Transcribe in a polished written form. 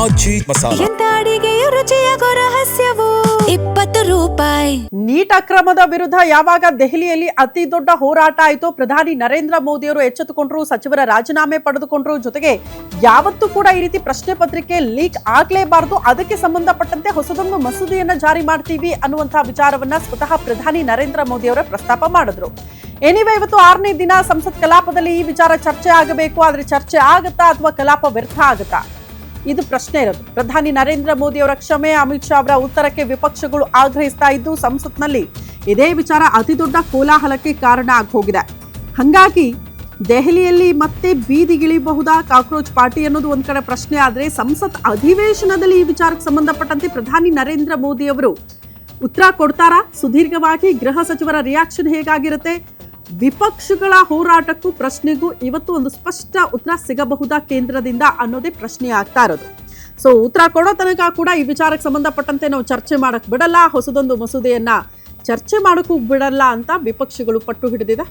ಆಚಿ ಮಸಾಲ. ಎಂತ ಅಡಿಗೆಯ ರುಚಿಯಾಗೋ ರಹಸ್ಯವು 20 ರೂಪಾಯಿ. ನೀಟ್ ಅಕ್ರಮದ ವಿರುದ್ಧ ಯಾವಾಗ ದೆಹಲಿಯಲ್ಲಿ ಅತಿ ದೊಡ್ಡ ಹೋರಾಟ ಆಯಿತು, ಪ್ರಧಾನಿ ನರೇಂದ್ರ ಮೋದಿ ಅವರು ಎಚ್ಚೆತ್ತುಕೊಂಡ್ರು, ಸಚಿವರ ರಾಜೀನಾಮೆ ಪಡೆದುಕೊಂಡ್ರು. ಜೊತೆಗೆ ಯಾವತ್ತೂ ಕೂಡ ಈ ರೀತಿ ಪ್ರಶ್ನೆ ಪತ್ರಿಕೆ ಲೀಕ್ ಆಗ್ಲೇಬಾರದು, ಅದಕ್ಕೆ ಸಂಬಂಧಪಟ್ಟಂತೆ ಹೊಸದೊಂದು ಮಸೂದೆಯನ್ನ ಜಾರಿ ಮಾಡ್ತೀವಿ ಅನ್ನುವಂತಹ ವಿಚಾರವನ್ನ ಸ್ವತಃ ಪ್ರಧಾನಿ ನರೇಂದ್ರ ಮೋದಿ ಅವರ ಪ್ರಸ್ತಾಪ ಮಾಡಿದ್ರು. ಎನಿವೆ, ಇವತ್ತು 6ನೇ ದಿನ ಸಂಸತ್ ಕಲಾಪದಲ್ಲಿ ಈ ವಿಚಾರ ಚರ್ಚೆ ಆಗಬೇಕು. ಆದ್ರೆ ಚರ್ಚೆ ಆಗತ್ತಾ ಅಥವಾ ಕಲಾಪ ವ್ಯರ್ಥ ಆಗತ್ತಾ, ಇದು ಪ್ರಶ್ನೆ ಇರೋದು. ಪ್ರಧಾನಿ ನರೇಂದ್ರ ಮೋದಿ ಅವರ ಕ್ಷಮೆ, ಅಮಿತ್ ಶಾ ಅವರ ಉತ್ತರಕ್ಕೆ ವಿಪಕ್ಷಗಳು ಆಗ್ರಹಿಸ್ತಾ ಇದ್ದು, ಸಂಸತ್ನಲ್ಲಿ ಇದೇ ವಿಚಾರ ಅತಿ ದೊಡ್ಡ ಕೋಲಾಹಲಕ್ಕೆ ಕಾರಣ ಆಗಿ ಹೋಗಿದೆ. ಹಾಗಾಗಿ ದೆಹಲಿಯಲ್ಲಿ ಮತ್ತೆ ಬೀದಿಗಿಳಿಬಹುದಾ ಕಾಕ್ರೋಚ್ ಪಾರ್ಟಿ ಅನ್ನೋದು ಒಂದ್ ಕಡೆ ಪ್ರಶ್ನೆ. ಆದ್ರೆ ಸಂಸತ್ ಅಧಿವೇಶನದಲ್ಲಿ ಈ ವಿಚಾರಕ್ಕೆ ಸಂಬಂಧಪಟ್ಟಂತೆ ಪ್ರಧಾನಿ ನರೇಂದ್ರ ಮೋದಿ ಅವರು ಉತ್ತರ ಕೊಡ್ತಾರಾ? ಸುದೀರ್ಘವಾಗಿ ಗೃಹ ಸಚಿವರ ರಿಯಾಕ್ಷನ್ ಹೇಗಾಗಿರುತ್ತೆ? ವಿಪಕ್ಷಗಳ ಹೋರಾಟಕ್ಕೂ ಪ್ರಶ್ನೆಗೂ ಇವತ್ತು ಒಂದು ಸ್ಪಷ್ಟ ಉತ್ತರ ಸಿಗಬಹುದಾ ಕೇಂದ್ರದಿಂದ ಅನ್ನೋದೇ ಪ್ರಶ್ನೆ ಆಗ್ತಾ ಇರೋದು. ಸೊ ಉತ್ತರ ಕೊಡೋ ತನಕ ಕೂಡ ಈ ವಿಚಾರಕ್ಕೆ ಸಂಬಂಧಪಟ್ಟಂತೆ ನಾವು ಚರ್ಚೆ ಮಾಡಕ್ ಬಿಡಲ್ಲ, ಹೊಸದೊಂದು ಮಸೂದೆಯನ್ನ ಚರ್ಚೆ ಮಾಡೋಕ್ಕೂ ಬಿಡಲ್ಲ ಅಂತ ವಿಪಕ್ಷಗಳು ಪಟ್ಟು ಹಿಡಿದಿದೆ.